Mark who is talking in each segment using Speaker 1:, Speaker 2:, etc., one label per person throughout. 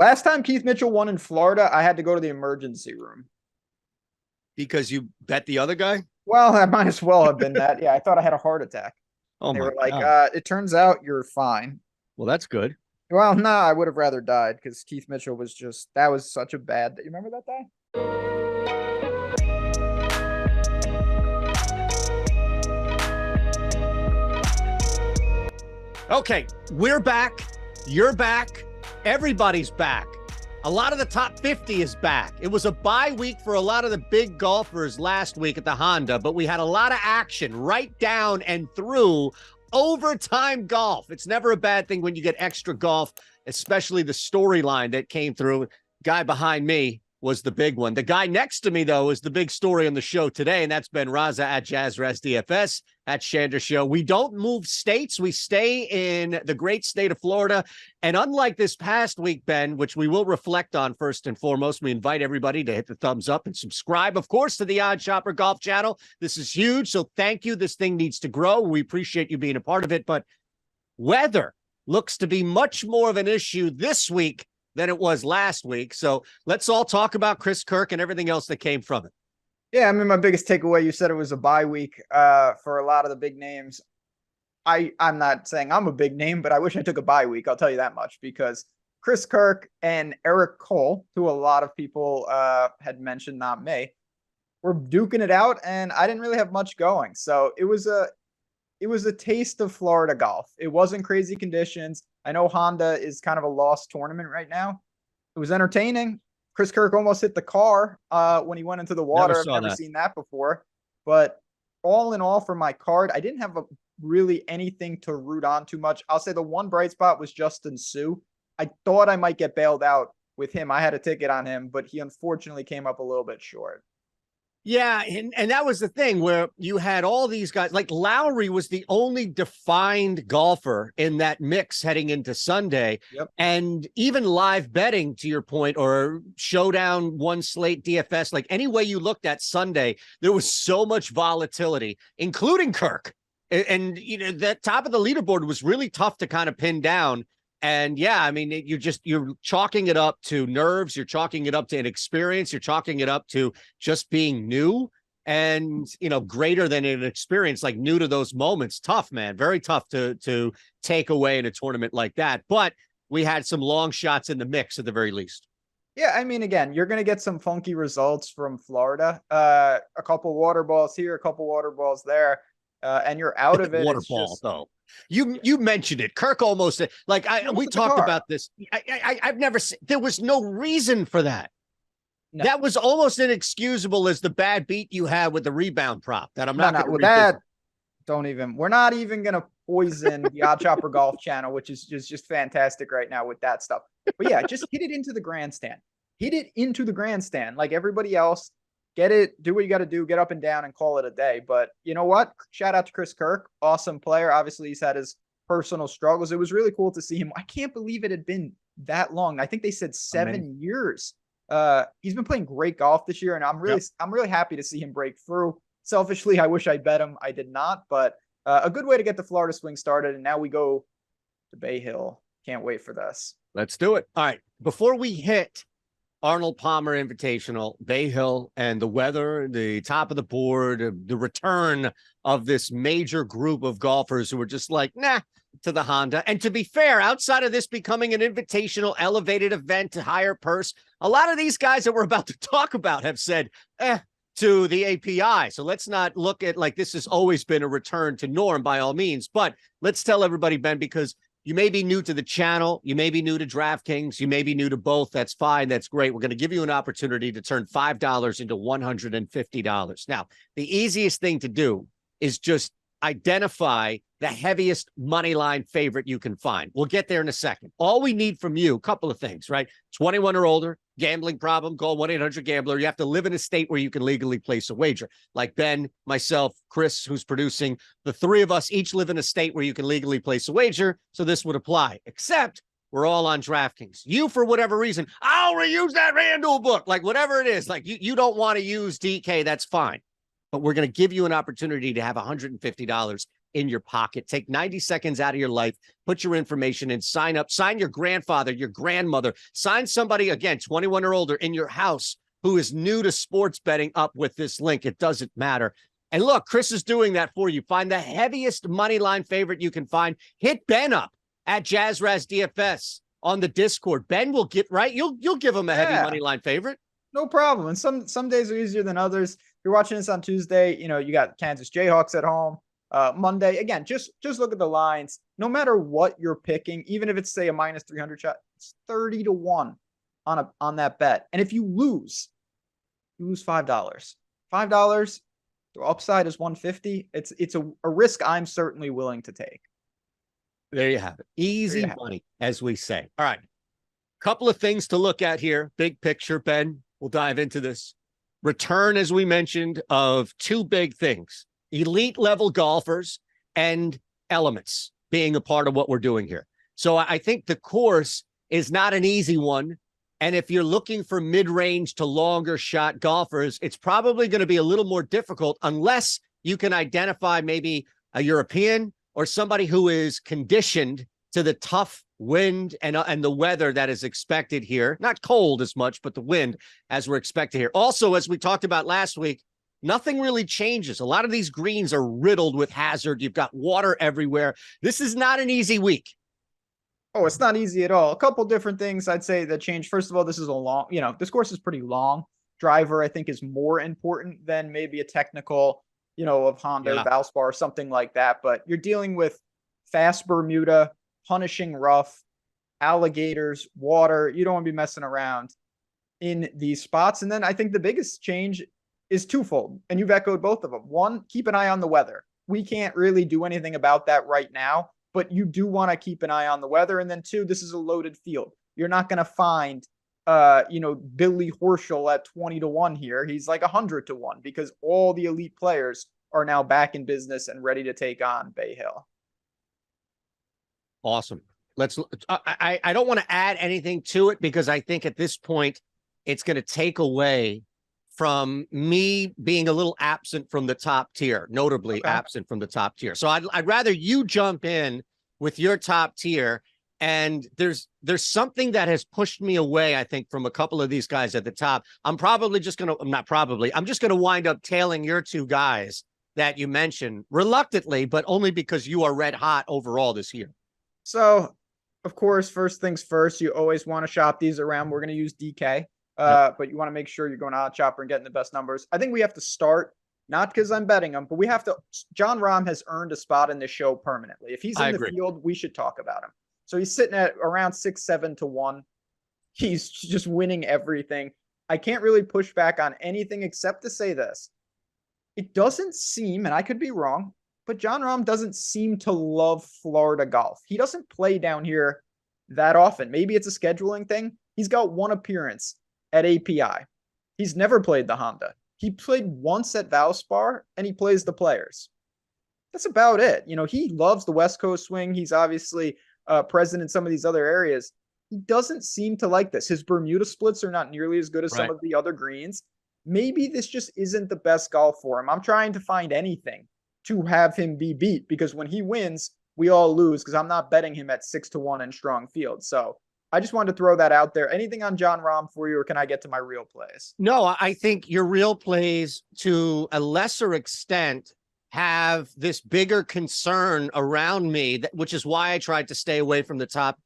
Speaker 1: Last time Keith Mitchell won in Florida, I had to go to the emergency room.
Speaker 2: Because you bet the other guy?
Speaker 1: Well, that might as well have been that. Yeah, I thought I had a heart attack.
Speaker 2: Oh,
Speaker 1: They
Speaker 2: my
Speaker 1: were like,
Speaker 2: God.
Speaker 1: it turns out you're fine.
Speaker 2: Well, that's good.
Speaker 1: Well, no, I would have rather died because Keith Mitchell was just, that was such a bad, you remember that day?
Speaker 2: Okay, we're back. You're back. Everybody's back. A lot of the top 50 is back. It was a bye week for a lot of the big golfers last week at the Honda, but we had a lot of action right down and through overtime golf. It's never a bad thing when you get extra golf, especially the storyline that came through. Guy behind me was the big one. The guy next to me, though, is the big story on the show today, and that's been Rasa at JazzRazDFS, at Shander Show. We don't move states. We stay in the great state of Florida. And unlike this past week, Ben, which we will reflect on first and foremost, we invite everybody to hit the thumbs up and subscribe, of course, to the OddsShopper Golf channel. This is huge, so thank you. This thing needs to grow. We appreciate you being a part of it, but weather looks to be much more of an issue this week than it was last week. So let's all talk about Chris Kirk and everything else that came from it.
Speaker 1: Yeah, I mean, my biggest takeaway, you said it was a bye week for a lot of the big names. I'm not saying I'm a big name, but I wish I took a bye week. I'll tell you that much, because Chris Kirk and Eric Cole, who a lot of people had mentioned, not me, were duking it out, and I didn't really have much going. So it was a taste of Florida golf. It wasn't crazy conditions. I know Honda is kind of a lost tournament right now. It was entertaining. Chris Kirk almost hit the car when he went into the water. I've never seen that before. But all in all, for my card, I didn't have really anything to root on too much. I'll say the one bright spot was Justin Sue. I thought I might get bailed out with him. I had a ticket on him, but he unfortunately came up a little bit short.
Speaker 2: Yeah, and that was the thing where you had all these guys. Like Lowry was the only defined golfer in that mix heading into Sunday.
Speaker 1: Yep.
Speaker 2: And even live betting, to your point, or showdown, one slate DFS, like any way you looked at Sunday, there was so much volatility, including Kirk. And you know, that top of the leaderboard was really tough to kind of pin down. And yeah, I mean, you're chalking it up to nerves. You're chalking it up to inexperience. You're chalking it up to just being new and, you know, greater than an experience, like new to those moments. Tough, man. Very tough to take away in a tournament like that. But we had some long shots in the mix at the very least.
Speaker 1: Yeah, I mean, again, you're going to get some funky results from Florida. A couple water balls here, a couple water balls there, and you're out of it.
Speaker 2: Water ball, though. You mentioned it. Kirk almost like we talked about this. I've never seen, there was no reason for that. No. That was almost inexcusable as the bad beat you had with the rebound prop that I'm not
Speaker 1: with that. We're not even going to poison the OddsShopper Golf channel, which is just fantastic right now with that stuff. But yeah, just hit it into the grandstand. Hit it into the grandstand like everybody else. Get it, do what you got to do, get up and down and call it a day. But you know what? Shout out to Chris Kirk. Awesome player. Obviously, he's had his personal struggles. It was really cool to see him. I can't believe it had been that long. I think they said 7 years. He's been playing great golf this year, and I'm really happy to see him break through. Selfishly, I wish I bet him. I did not, but a good way to get the Florida swing started. And now we go to Bay Hill. Can't wait for this.
Speaker 2: Let's do it. All right. Before we hit Arnold Palmer Invitational, Bay Hill, and the weather, the top of the board, the return of this major group of golfers who were just like, nah, to the Honda. And to be fair, outside of this becoming an invitational elevated event to higher purse, a lot of these guys that we're about to talk about have said, to the API. So let's not look at like this has always been a return to norm by all means. But let's tell everybody, Ben, because you may be new to the channel. You may be new to DraftKings. You may be new to both. That's fine. That's great. We're going to give you an opportunity to turn $5 into $150. Now, the easiest thing to do is just identify the heaviest money line favorite you can find. We'll get there in a second. All we need from you, a couple of things, right? 21 or older, gambling problem, call 1-800-GAMBLER. You have to live in a state where you can legally place a wager. Like Ben, myself, Chris, who's producing, the three of us each live in a state where you can legally place a wager. So this would apply, except we're all on DraftKings. You, for whatever reason, I'll reuse that FanDuel book, like whatever it is. Like you don't want to use DK, that's fine. But we're going to give you an opportunity to have $150 in your pocket. Take 90 seconds out of your life, put your information in, sign up, sign your grandfather, your grandmother, sign somebody, again, 21 or older in your house who is new to sports betting up with this link. It doesn't matter. And look, Chris is doing that for you. Find the heaviest money line favorite you can find. Hit Ben up at JazzRaz DFS on the Discord. Ben will get right. You'll give him a heavy money line favorite.
Speaker 1: No problem. And some days are easier than others. If you're watching this on Tuesday, you got Kansas Jayhawks at home. Monday, again, just look at the lines. No matter what you're picking, even if it's say a minus 300 shot, it's 30-1 on that bet. And if you lose $5. $5, the upside is 150. It's a risk I'm certainly willing to take.
Speaker 2: There you have it. Easy money, as we say. All right. Couple of things to look at here. Big picture, Ben. We'll dive into this. Return, as we mentioned, of two big things. Elite level golfers and elements being a part of what we're doing here. So I think the course is not an easy one. And if you're looking for mid-range to longer shot golfers, it's probably going to be a little more difficult unless you can identify maybe a European or somebody who is conditioned to the tough wind and the weather that is expected here. Not cold as much, but the wind as we're expected here. Also, as we talked about last week, nothing really changes. A lot of these greens are riddled with hazard. You've got water everywhere. This is not an easy week.
Speaker 1: Oh, it's not easy at all. A couple different things I'd say that change. First of all, this is a long, this course is pretty long. Driver, I think, is more important than maybe a technical, of Honda or Valspar or something like that. But you're dealing with fast Bermuda, punishing rough, alligators, water. You don't want to be messing around in these spots. And then I think the biggest change is twofold, and you've echoed both of them. One, keep an eye on the weather. We can't really do anything about that right now, but you do want to keep an eye on the weather. And then two, this is a loaded field. You're not going to find, Billy Horschel at 20-1 here. He's like 100-1 because all the elite players are now back in business and ready to take on Bay Hill.
Speaker 2: Awesome. I don't want to add anything to it because I think at this point it's going to take away from me being a little absent from the top tier, notably absent from the top tier. So I'd rather you jump in with your top tier. And there's something that has pushed me away, I think, from a couple of these guys at the top. I'm just going to wind up tailing your two guys that you mentioned reluctantly, but only because you are red hot overall this year.
Speaker 1: So, of course, first things first, you always want to shop these around. We're going to use DK. But you want to make sure you're going OddsShopper and getting the best numbers. I think we have to start, not because I'm betting him, but we have to. John Rahm has earned a spot in this show permanently. If he's in the field, we should talk about him. So he's sitting at around 6-7-1. He's just winning everything. I can't really push back on anything except to say this. It doesn't seem, and I could be wrong, but John Rahm doesn't seem to love Florida golf. He doesn't play down here that often. Maybe it's a scheduling thing. He's got one appearance at API. He's never played the Honda. He played once at Valspar, and he plays the Players. That's about it. He loves the West Coast swing. He's obviously present in some of these other areas. He doesn't seem to like this. His Bermuda splits are not nearly as good as some of the other greens. Maybe this just isn't the best golf for him. I'm trying to find anything to have him be beat because when he wins, we all lose because I'm not betting him at 6-1 in strong field. So I just wanted to throw that out there. Anything on John Rahm for you, or can I get to my real plays?
Speaker 2: No, I think your real plays, to a lesser extent, have this bigger concern around me, which is why I tried to stay away from the top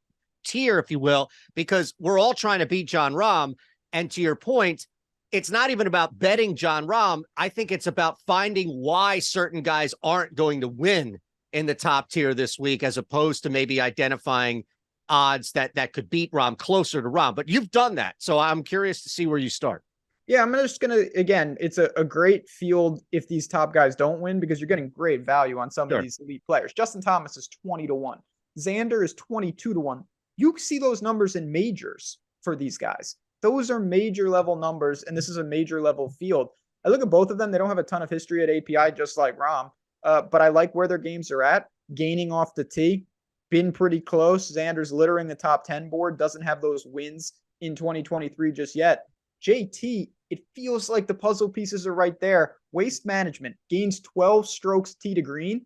Speaker 2: tier, if you will, because we're all trying to beat John Rahm. And to your point, it's not even about betting John Rahm. I think it's about finding why certain guys aren't going to win in the top tier this week, as opposed to maybe identifying odds that could beat Rahm closer to Rahm. But you've done that. So I'm curious to see where you start.
Speaker 1: Yeah, I'm just going to, again, it's a great field if these top guys don't win because you're getting great value on some of these elite players. Justin Thomas is 20-1. Xander is 22-1. You see those numbers in majors for these guys. Those are major level numbers, and this is a major level field. I look at both of them. They don't have a ton of history at API, just like Rahm, but I like where their games are at. Gaining off the tee, been pretty close. Xander's littering the top 10 board, doesn't have those wins in 2023 just yet. JT, it feels like the puzzle pieces are right there. Waste management, gains 12 strokes tee to green.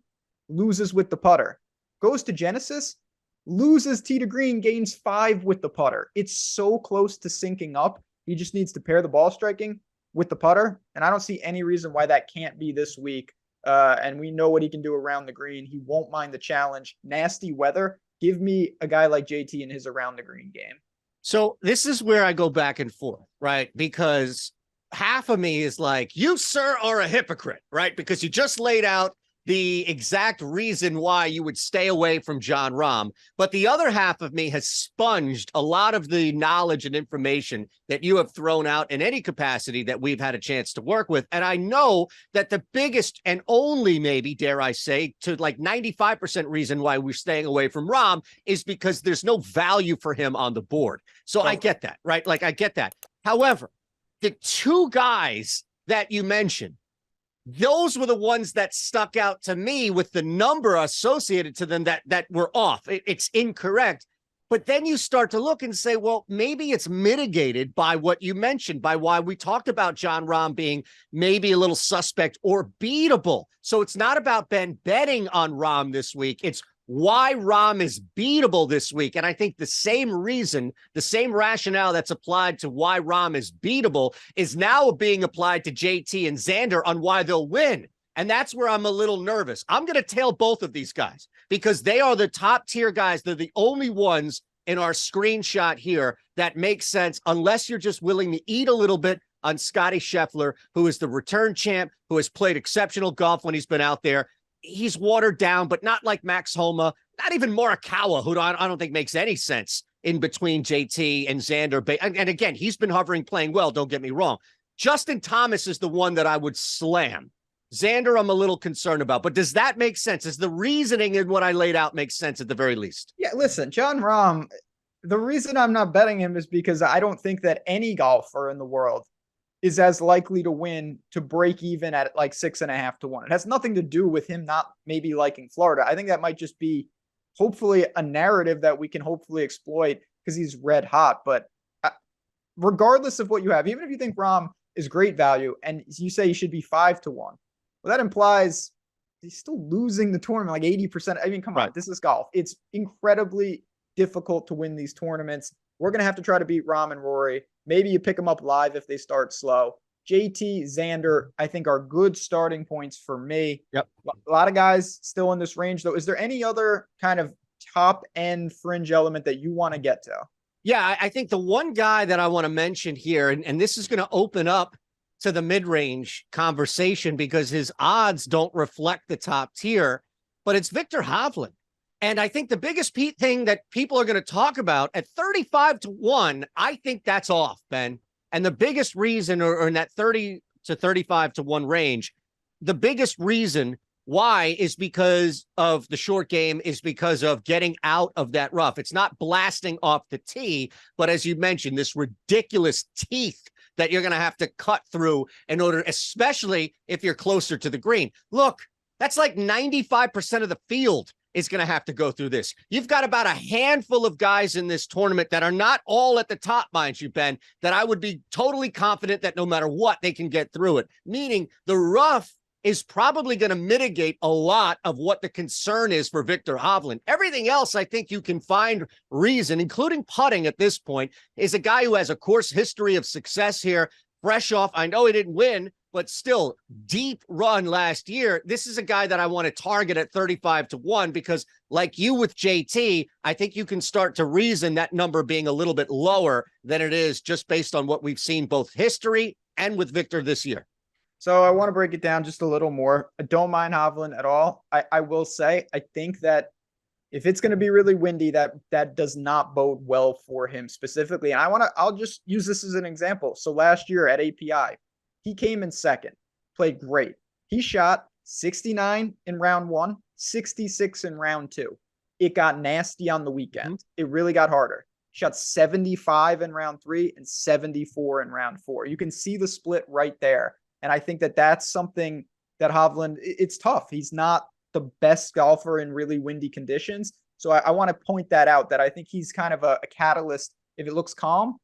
Speaker 1: loses with the putter. Goes to Genesis, loses tee to green, gains 5 with the putter. It's so close to syncing up. He just needs to pair the ball striking with the putter, and I don't see any reason why that can't be this week. And we know what he can do around the green. He won't mind the challenge. Nasty weather. Give me a guy like JT in his around the green game.
Speaker 2: So this is where I go back and forth, right? Because half of me is like, you, sir, are a hypocrite, right? Because you just laid out the exact reason why you would stay away from Jon Rahm. But the other half of me has sponged a lot of the knowledge and information that you have thrown out in any capacity that we've had a chance to work with. And I know that the biggest and only, maybe, dare I say, to like 95% reason why we're staying away from Rahm is because there's no value for him on the board. So I get that, right? Like, I get that. However, the two guys that you mentioned, those were the ones that stuck out to me with the number associated to them that were off. It's incorrect. But then you start to look and say, well, maybe it's mitigated by what you mentioned, by why we talked about Jon Rahm being maybe a little suspect or beatable. So it's not about Ben betting on Rahm this week. It's why Rahm is beatable this week. And I think the same reason, the same rationale that's applied to why Rahm is beatable is now being applied to JT and Xander on why they'll win. And that's where I'm a little nervous. I'm going to tail both of these guys because they are the top tier guys. They're the only ones in our screenshot here that make sense unless you're just willing to eat a little bit on Scotty Scheffler, who is the return champ, who has played exceptional golf when he's been out there. He's watered down, but not like Max Homa, not even Morikawa, who I don't think makes any sense in between JT and Xander. And again, he's been hovering, playing well, don't get me wrong. Justin Thomas is the one that I would slam. Xander, I'm a little concerned about, but does that make sense? Does the reasoning in what I laid out make sense at the very least?
Speaker 1: Yeah, listen, Jon Rahm, the reason I'm not betting him is because I don't think that any golfer in the world is as likely to win to break even at like 6.5 to 1. It has nothing to do with him not maybe liking Florida. I think that might just be hopefully a narrative that we can hopefully exploit because he's red hot. But regardless of what you have, even if you think Rahm is great value and you say he should be 5 to 1, well, that implies he's still losing the tournament like 80%. I mean, come on, this is golf. It's incredibly difficult to win these tournaments. We're going to have to try to beat Rahm and Rory. Maybe you pick them up live if they start slow. JT, Xander, I think are good starting points for me.
Speaker 2: Yep.
Speaker 1: A lot of guys still in this range, though. Is there any other kind of top end fringe element that you want to get to?
Speaker 2: Yeah, I think the one guy that I want to mention here, and this is going to open up to the mid-range conversation because his odds don't reflect the top tier, but it's Viktor Hovland. And I think the biggest thing that people are going to talk about at 35 to 1, I think that's off, Ben. And the biggest reason, or in that 30 to 35 to 1 range, the biggest reason why is because of the short game, is because of getting out of that rough. It's not blasting off the tee, but as you mentioned, this ridiculous teeth that you're going to have to cut through in order, especially if you're closer to the green. Look, that's like 95% of the field is going to have to go through this. You've got about a handful of guys in this tournament that are not all at the top, mind you, Ben, that I would be totally confident that no matter what, they can get through it. Meaning the rough is probably going to mitigate a lot of what the concern is for Viktor Hovland. Everything else, I think you can find reason, including putting at this point, is a guy who has a course history of success here, fresh off. I know he didn't win, but still deep run last year. This is a guy that I want to target at 35 to 1 because like you with JT, I think you can start to reason that number being a little bit lower than it is just based on what we've seen both history and with Viktor this year.
Speaker 1: So I want to break it down just a little more. I don't mind Hovland at all. I will say, I think that if it's going to be really windy, that does not bode well for him specifically. And I'll just use this as an example. So last year at API, he came in second, played great. He shot 69 in round 1, 66 in round 2. It got nasty on the weekend. It really got harder. Shot 75 in round 3 and 74 in round 4. You can see the split right there. And I think that that's something that Hovland, it's tough. He's not the best golfer in really windy conditions. So I want to point that out, that I think he's kind of a catalyst. If it looks calm,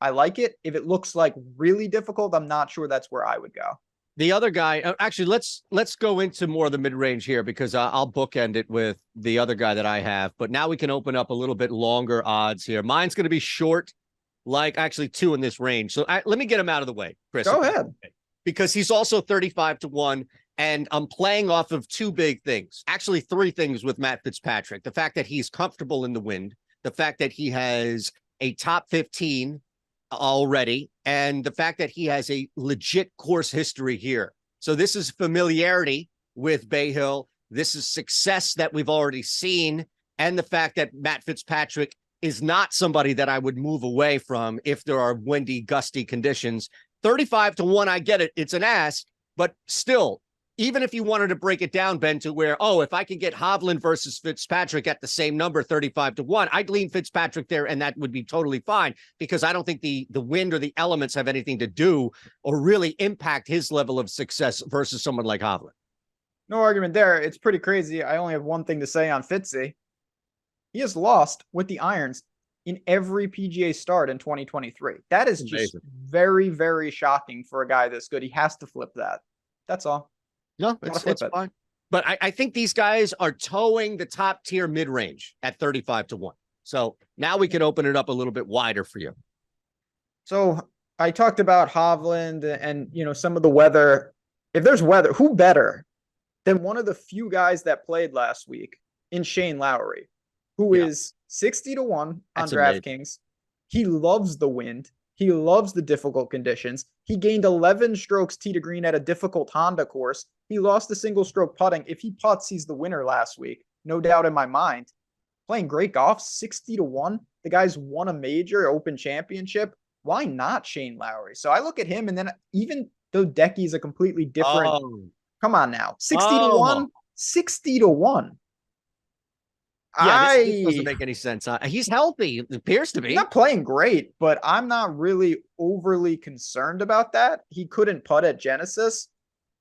Speaker 1: I like it. If it looks like really difficult, I'm not sure that's where I would go.
Speaker 2: The other guy, actually, let's go into more of the mid-range here because I'll bookend it with the other guy that I have. But now we can open up a little bit longer odds here. Mine's going to be short, like actually 2 in this range. So let me get him out of the way, Chris.
Speaker 1: Go ahead.
Speaker 2: Because he's also 35-1, and I'm playing off of 2 big things. Actually, 3 things with Matt Fitzpatrick. The fact that he's comfortable in the wind, the fact that he has a top 15 already, and the fact that he has a legit course history here. So this is familiarity with Bay Hill. This is success that we've already seen, and the fact that Matt Fitzpatrick is not somebody that I would move away from if there are windy, gusty conditions. 35-1, I get it. It's an ask, but still, even if you wanted to break it down, Ben, to where, if I could get Hovland versus Fitzpatrick at the same number, 35-1, I'd lean Fitzpatrick there, and that would be totally fine because I don't think the wind or the elements have anything to do or really impact his level of success versus someone like Hovland.
Speaker 1: No argument there. It's pretty crazy. I only have one thing to say on Fitzy. He has lost with the irons in every PGA start in 2023. That is just very, very shocking for a guy this good. He has to flip that. That's all.
Speaker 2: No, it's fine. But I think these guys are towing the top tier mid-range at 35-1. So now we can open it up a little bit wider for you.
Speaker 1: So I talked about Hovland and, some of the weather. If there's weather, who better than one of the few guys that played last week in Shane Lowry, who is 60-1 on DraftKings. He loves the wind. He loves the difficult conditions. He gained 11 strokes tee to green at a difficult Honda course. He lost a single stroke putting. If he putts, he's the winner last week. No doubt in my mind. Playing great golf, 60-1. The guy's won a major Open Championship. Why not Shane Lowry? So I look at him, and then even though Decky's a completely different. Come on now. 60-1? 60-1.
Speaker 2: Yeah, this doesn't make any sense. He's healthy. It appears to be.
Speaker 1: He's not playing great, but I'm not really overly concerned about that. He couldn't putt at Genesis.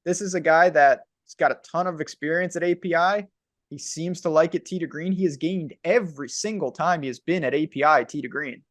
Speaker 1: This is a guy that's got a ton of experience at API. He seems to like it tee to green. He has gained every single time he has been at API tee to green.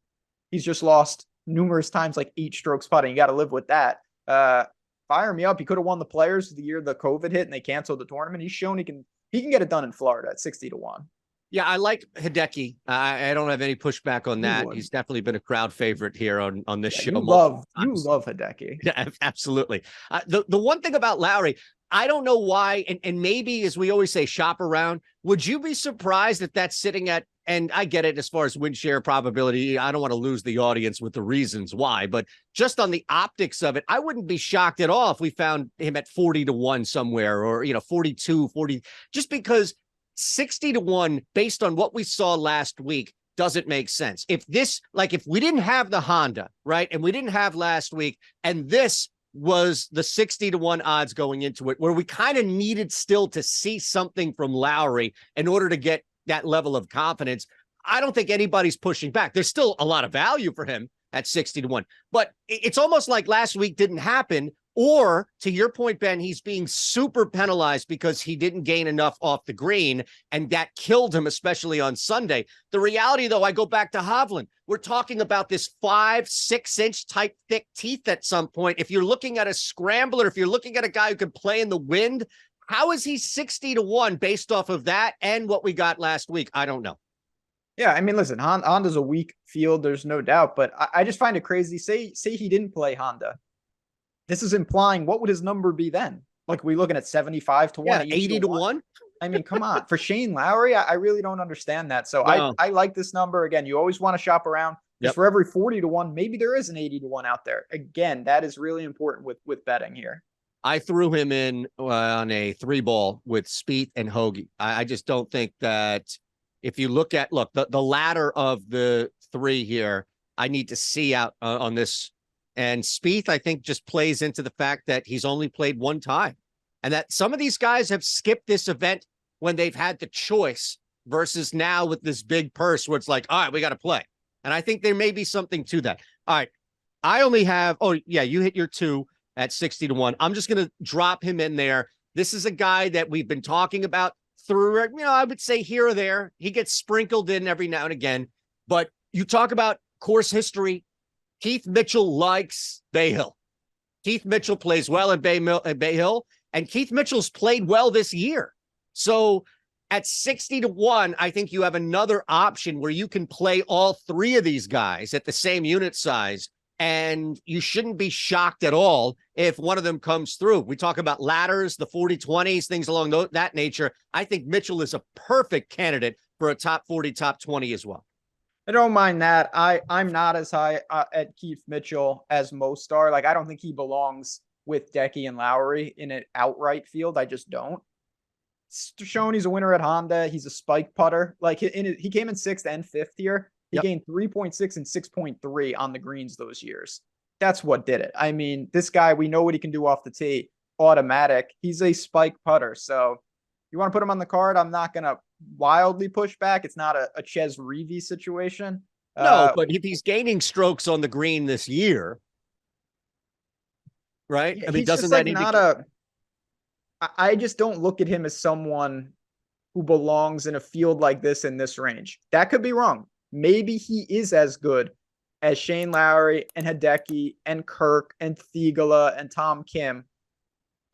Speaker 1: He's just lost numerous times, like 8 strokes putting. You got to live with that. Fire me up. He could have won the Players the year the COVID hit and they canceled the tournament. He's shown he can get it done in Florida at 60-1.
Speaker 2: Yeah, I like Hideki. I don't have any pushback on that. He's definitely been a crowd favorite here on this show.
Speaker 1: You love Hideki.
Speaker 2: Yeah, absolutely. The one thing about Lowry, I don't know why, and maybe as we always say, shop around. Would you be surprised if that's sitting at, and I get it as far as win share probability, I don't want to lose the audience with the reasons why, but just on the optics of it, I wouldn't be shocked at all if we found him at 40-1 somewhere or, 42, 40, just because 60-1 based on what we saw last week doesn't make sense. If we didn't have the Honda, right, and we didn't have last week, and this was the 60-1 odds going into it, where we kind of needed still to see something from Lowry in order to get that level of confidence, I don't think anybody's pushing back. There's still a lot of value for him at 60-1, but it's almost like last week didn't happen. Or to your point, Ben, he's being super penalized because he didn't gain enough off the green, and that killed him, especially on Sunday. The reality, though, I go back to Hovland. We're talking about this 5-6 inch type thick teeth at some point. If you're looking at a scrambler, if you're looking at a guy who can play in the wind, how is he 60-1 based off of that and what we got last week? I don't know.
Speaker 1: Yeah, I mean, listen, Honda's a weak field, there's no doubt, but I just find it crazy. Say he didn't play Honda. This is implying what would his number be then? Like, we looking at 75-1,
Speaker 2: yeah, 80-1?
Speaker 1: I mean, come on. For Shane Lowry, I really don't understand that. So no. I like this number. Again, you always want to shop around. Just for every 40-1, maybe there is an 80-1 out there. Again, that is really important with betting here.
Speaker 2: I threw him in on a 3-ball with Spieth and Hoagie. I just don't think that if you look at, the ladder of the 3 here, I need to see out on this. And Spieth, I think, just plays into the fact that he's only played 1 time. And that some of these guys have skipped this event when they've had the choice versus now with this big purse where it's like, all right, we got to play. And I think there may be something to that. All right. I only have, you hit your 2 at 60-1. I'm just going to drop him in there. This is a guy that we've been talking about through, I would say here or there. He gets sprinkled in every now and again. But you talk about course history. Keith Mitchell likes Bay Hill. Keith Mitchell plays well at Bay Hill, and Keith Mitchell's played well this year. So at 60-1, I think you have another option where you can play all three of these guys at the same unit size, and you shouldn't be shocked at all if one of them comes through. We talk about ladders, the 40-20s, things along that nature. I think Mitchell is a perfect candidate for a top 40, top 20 as well.
Speaker 1: I don't mind that. I'm not as high at Keith Mitchell as most are. Like, I don't think he belongs with Decky and Lowry in an outright field. I just don't. Shown he's a winner at Honda. He's a spike putter. Like, he came in 6th and 5th here. He gained 3.6 and 6.3 on the greens those years. That's what did it. I mean, this guy, we know what he can do off the tee. Automatic. He's a spike putter. So you want to put him on the card? I'm not going to wildly push back. It's not a Ches Reavie situation.
Speaker 2: No, but if he's gaining strokes on the green this year, right? I mean, doesn't that indicate?
Speaker 1: I just don't look at him as someone who belongs in a field like this in this range. That could be wrong. Maybe he is as good as Shane Lowry and Hideki and Kirk and Thigala and Tom Kim.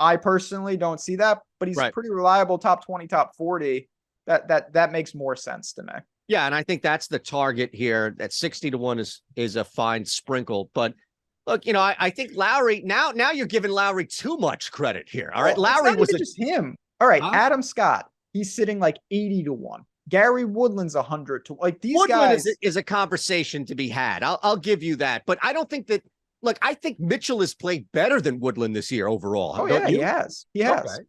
Speaker 1: I personally don't see that, but he's pretty reliable, top 20, top 40. That makes more sense to me.
Speaker 2: Yeah, and I think that's the target here. That 60-1 is a fine sprinkle. But look, you know, I think Lowry, now you're giving Lowry too much credit here. All right. Lowry was
Speaker 1: just him. All right. Adam Scott, he's sitting like 80-1. Gary Woodland's 100 to like these
Speaker 2: Woodland
Speaker 1: guys
Speaker 2: is a conversation to be had. I'll give you that. But I don't think that. Look, I think Mitchell has played better than Woodland this year overall.
Speaker 1: Oh, yeah, he has. He has. Okay.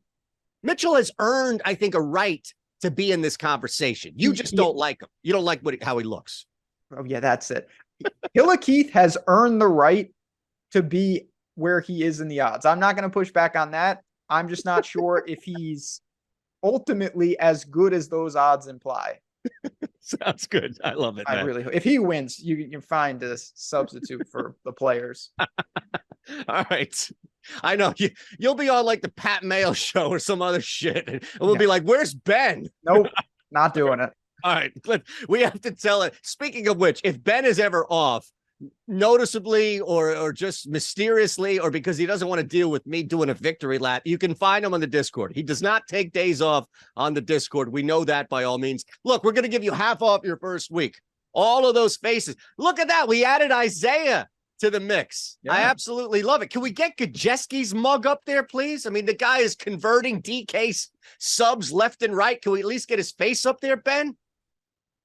Speaker 2: Mitchell has earned, I think, a right to be in this conversation. You just don't like him. You don't like how he looks.
Speaker 1: Oh, yeah, that's it. Hilla Keith has earned the right to be where he is in the odds. I'm not going to push back on that. I'm just not sure if he's ultimately as good as those odds imply.
Speaker 2: Sounds good. I love it.
Speaker 1: I really hope. If he wins, you can find a substitute for the players.
Speaker 2: All right. I know you'll be on like the Pat Mayo show or some other shit. And we'll be like, where's Ben?
Speaker 1: Nope. Not doing it.
Speaker 2: All right. We have to tell it. Speaking of which, if Ben is ever off, noticeably or just mysteriously, or because he doesn't want to deal with me doing a victory lap, you can find him on the Discord. He does not take days off on the Discord. We know that by all means. Look, we're going to give you half off your first week. All of those faces. Look at that. We added Isaiah to the mix. Yeah. I absolutely love it. Can we get Gajeski's mug up there, please? I mean, the guy is converting DK subs left and right. Can we at least get his face up there, Ben?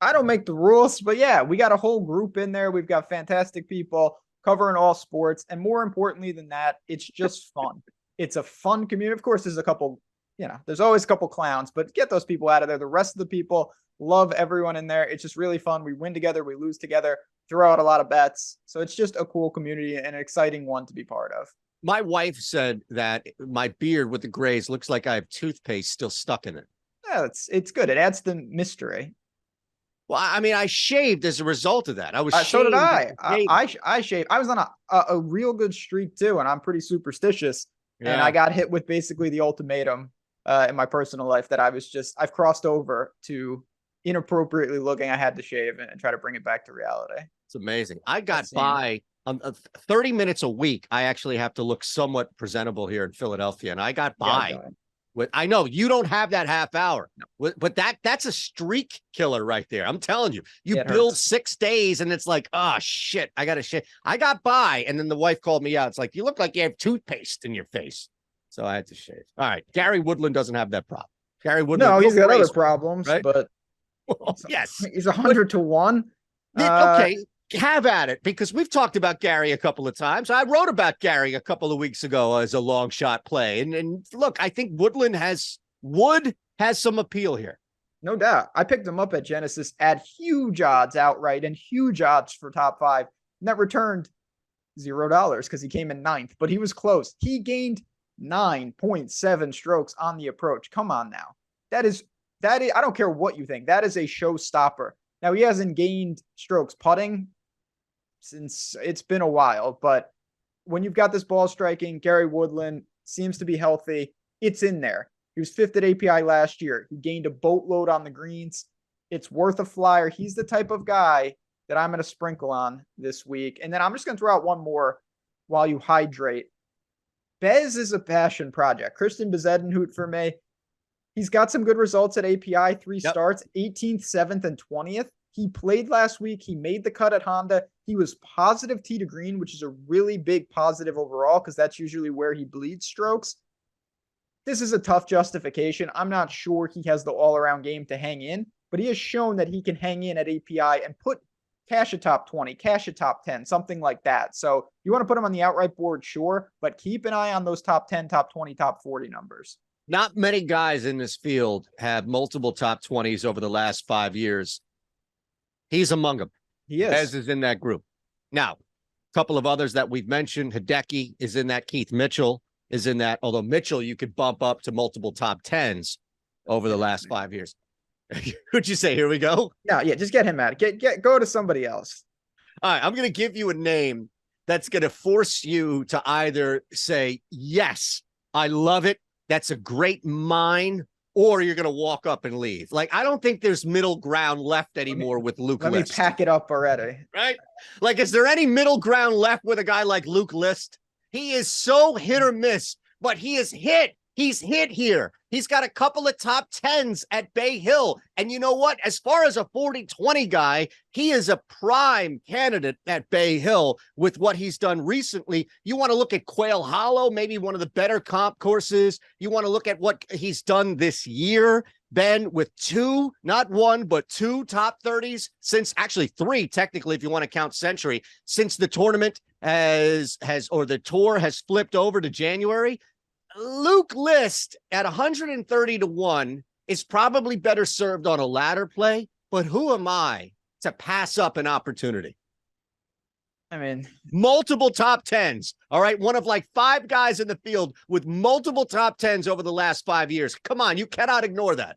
Speaker 1: I don't make the rules, but yeah, we got a whole group in there. We've got fantastic people covering all sports. And more importantly than that, it's just fun. It's a fun community. Of course, there's a couple, there's always a couple clowns, but get those people out of there. The rest of the people love everyone in there. It's just really fun. We win together. We lose together, throw out a lot of bets. So it's just a cool community and an exciting one to be part of.
Speaker 2: My wife said that my beard with the grays looks like I have toothpaste still stuck in it.
Speaker 1: Yeah, it's good. It adds the mystery.
Speaker 2: Well, I mean, I shaved as a result of that. I was
Speaker 1: so did I. I shaved. I was on a real good streak too, and I'm pretty superstitious. Yeah. And I got hit with basically the ultimatum in my personal life that I've crossed over to inappropriately looking. I had to shave and try to bring it back to reality.
Speaker 2: It's amazing. I got by 30 minutes a week. I actually have to look somewhat presentable here in Philadelphia, and I got by. I know you don't have that half hour, but that's a streak killer right there. I'm telling you, build 6 days and it's like, oh shit, I got to shit. I got by. And then the wife called me out. It's like, you look like you have toothpaste in your face. So I had to shave. All right. Gary Woodland doesn't have that problem. Gary Woodland.
Speaker 1: No, he's got other problems, right? But
Speaker 2: yes,
Speaker 1: he's 100-1.
Speaker 2: Okay. Have at it, because we've talked about Gary a couple of times. I wrote about Gary a couple of weeks ago as a long shot play. And look, I think Wood has some appeal here.
Speaker 1: No doubt. I picked him up at Genesis at huge odds outright and huge odds for top 5. And that returned $0 because he came in 9th, but he was close. He gained 9.7 strokes on the approach. Come on now. That is, I don't care what you think. That is a showstopper. Now, he hasn't gained strokes putting since it's been a while, but when you've got this ball striking, Gary Woodland seems to be healthy. It's in there. He was 5th at API last year. He gained a boatload on the greens. It's worth a flyer. He's the type of guy that I'm going to sprinkle on this week. And then I'm just going to throw out one more while you hydrate. Bez is a passion project. Christian Bezuidenhout for me. He's got some good results at API, 3 starts, 18th, 7th, and 20th. He played last week. He made the cut at Honda. He was positive tee to green, which is a really big positive overall because that's usually where he bleeds strokes. This is a tough justification. I'm not sure he has the all-around game to hang in, but he has shown that he can hang in at API and put cash a top 20, cash a top 10, something like that. So you want to put him on the outright board, sure, but keep an eye on those top 10, top 20, top 40 numbers.
Speaker 2: Not many guys in this field have multiple top 20s over the last 5 years. He's among them.
Speaker 1: He is.
Speaker 2: Bez is in that group. Now, a couple of others that we've mentioned. Hideki is in that. Keith Mitchell is in that. Although Mitchell, you could bump up to multiple top 10s over the last 5 years. What'd you say? Here we go.
Speaker 1: No, yeah, just get him out. Go to somebody else.
Speaker 2: All right, I'm going to give you a name that's going to force you to either say, yes, I love it, that's a great mine, or you're going to walk up and leave. Like, I don't think there's middle ground left anymore with Luke List.
Speaker 1: Let me pack it up already.
Speaker 2: Right? Like, is there any middle ground left with a guy like Luke List? He is so hit or miss, but he is hit. He's hit here. He's got a couple of top 10s at Bay Hill. And you know what? As far as a 40-20 guy, he is a prime candidate at Bay Hill with what he's done recently. You want to look at Quail Hollow, maybe one of the better comp courses. You want to look at what he's done this year, Ben, with 2, not 1, but 2 top 30s since, actually 3, technically, if you want to count Century, since the tournament or the tour has flipped over to January. Luke List at 130-1 is probably better served on a ladder play, but who am I to pass up an opportunity?
Speaker 1: I mean,
Speaker 2: multiple top 10s. All right. One of like 5 guys in the field with multiple top 10s over the last 5 years. Come on. You cannot ignore that.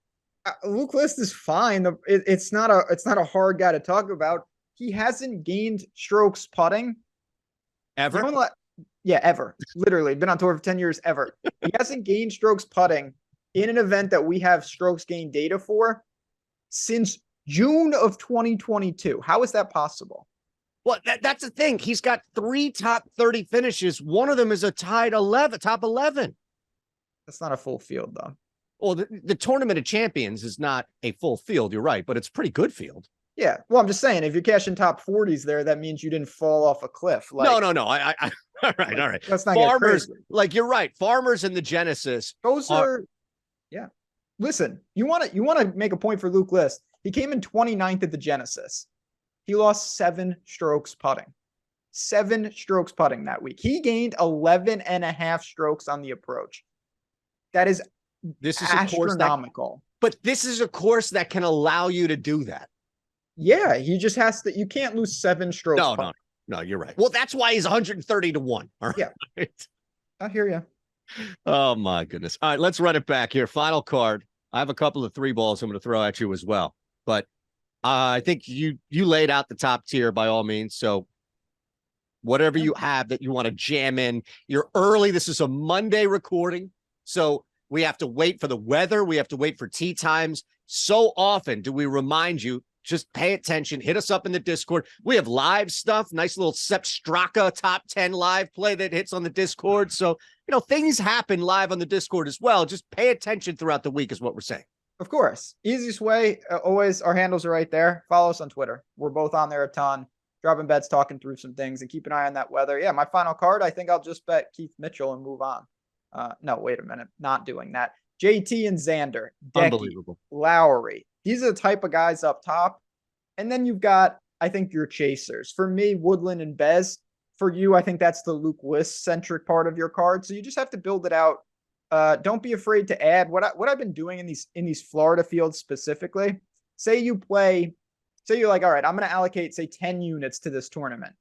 Speaker 1: Luke List is fine. It's not a hard guy to talk about. He hasn't gained strokes putting
Speaker 2: ever.
Speaker 1: Yeah, ever. Literally been on tour for 10 years, ever. He hasn't gained strokes putting in an event that we have strokes gain data for since June of 2022. How is that possible?
Speaker 2: Well, that's the thing. He's got 3 top 30 finishes. One of them is a top 11.
Speaker 1: That's not a full field, though.
Speaker 2: Well, the Tournament of Champions is not a full field. You're right, but it's a pretty good field.
Speaker 1: Yeah. Well, I'm just saying, if you're cashing top 40s there, that means you didn't fall off a cliff.
Speaker 2: Like, no. I all right.
Speaker 1: Let's not
Speaker 2: Farmers,
Speaker 1: get crazy.
Speaker 2: Like, you're right. Farmers and the Genesis.
Speaker 1: Those are, yeah. Listen, you want to make a point for Luke List. He came in 29th at the Genesis. He lost 7 strokes putting. 7 strokes putting that week. He gained 11 and a half strokes on the approach. That is astronomical.
Speaker 2: But this is a course that can allow you to do that.
Speaker 1: Yeah, he just has to. You can't lose 7 strokes.
Speaker 2: No, you're right. Well, that's why he's 130-1. All right.
Speaker 1: Yeah. I hear you.
Speaker 2: Oh, my goodness. All right, let's run it back here. Final card. I have a couple of 3 balls I'm going to throw at you as well. But I think you laid out the top tier by all means. So whatever you have that you want to jam in, you're early. This is a Monday recording. So we have to wait for the weather. We have to wait for tee times. So often do we remind you, just pay attention. Hit us up in the Discord. We have live stuff. Nice little Sepp Straka top 10 live play that hits on the Discord. So, things happen live on the Discord as well. Just pay attention throughout the week is what we're saying.
Speaker 1: Of course. Easiest way, always, our handles are right there. Follow us on Twitter. We're both on there a ton. Dropping bets, talking through some things, and keep an eye on that weather. Yeah, my final card, I think I'll just bet Keith Mitchell and move on. No, wait a minute. Not doing that. JT and Xander.
Speaker 2: Unbelievable.
Speaker 1: Lowry. These are the type of guys up top. And then you've got, I think, your chasers. For me, Woodland and Bez. For you, I think that's the Luke List-centric part of your card. So you just have to build it out. Don't be afraid to add. What I've been doing in these Florida fields specifically, say you're like, all right, I'm going to allocate, say, 10 units to this tournament.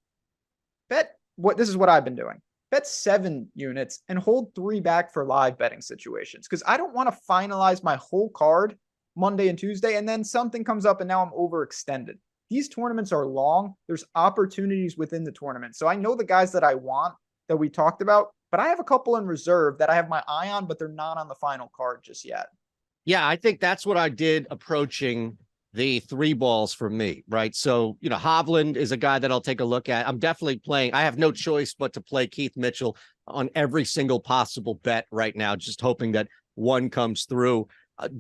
Speaker 1: This is what I've been doing. Bet 7 units and hold 3 back for live betting situations. Because I don't want to finalize my whole card Monday and Tuesday, and then something comes up and now I'm overextended. These tournaments are long. There's opportunities within the tournament. So I know the guys that I want that we talked about, but I have a couple in reserve that I have my eye on, but they're not on the final card just yet.
Speaker 2: Yeah, I think that's what I did approaching the three balls for me, right? So, you know, Hovland is a guy that I'll take a look at. I'm definitely playing. I have no choice but to play Keith Mitchell on every single possible bet right now, just hoping that one comes through.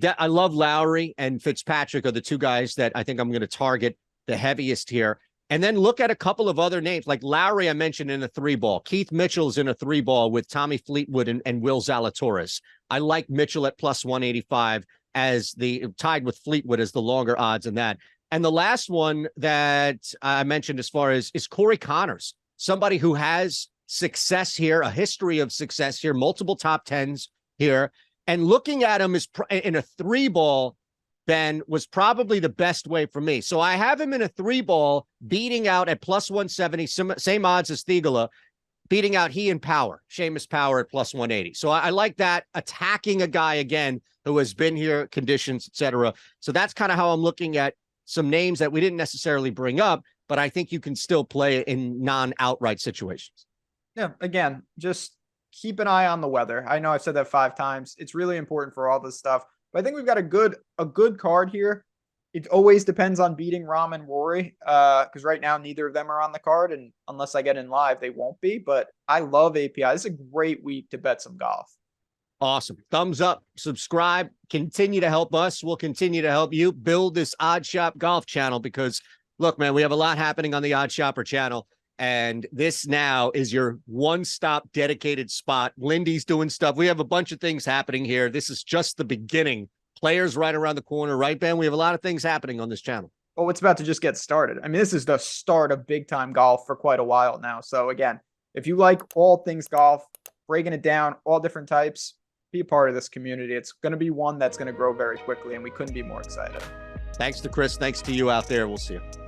Speaker 2: I love Lowry and Fitzpatrick are the two guys that I think I'm going to target the heaviest here. And then look at a couple of other names like Lowry, I mentioned in a three ball. Keith Mitchell's in a three ball with Tommy Fleetwood and Will Zalatoris. I like Mitchell at plus 185 as the tied with Fleetwood as the longer odds in that. And the last one that I mentioned as far as is Corey Connors, somebody who has success here, a history of success here, multiple top tens here. And looking at him is in a three ball, Ben, was probably the best way for me. So I have him in a three ball, beating out at plus 170, same odds as Thigala, beating out he and Power, Seamus Power at plus 180. So I like that, attacking a guy again who has been here, conditions, etc. So that's kind of how I'm looking at some names that we didn't necessarily bring up, but I think you can still play in non-outright situations.
Speaker 1: Yeah, again, just keep an eye on the weather. I know I've said that 5 times. It's really important for all this stuff. But I think we've got a good card here. It always depends on beating Rahm and Rory, because right now neither of them are on the card, and unless I get in live, they won't be. But I love API. This is a great week to bet some golf.
Speaker 2: Awesome. Thumbs up, subscribe, continue to help us. We'll continue to help you build this OddsShop golf channel because, look, man, we have a lot happening on the OddsShopper channel. And this now is your one-stop dedicated spot. Lindy's doing stuff. We have a bunch of things happening here. This is just the beginning. Players right around the corner, right, Ben? We have a lot of things happening on this channel.
Speaker 1: Oh, it's about to just get started. I mean, this is the start of big-time golf for quite a while now. So again, if you like all things golf, breaking it down, all different types, be a part of this community. It's going to be one that's going to grow very quickly, and we couldn't be more excited.
Speaker 2: Thanks to Chris. Thanks to you out there. We'll see you.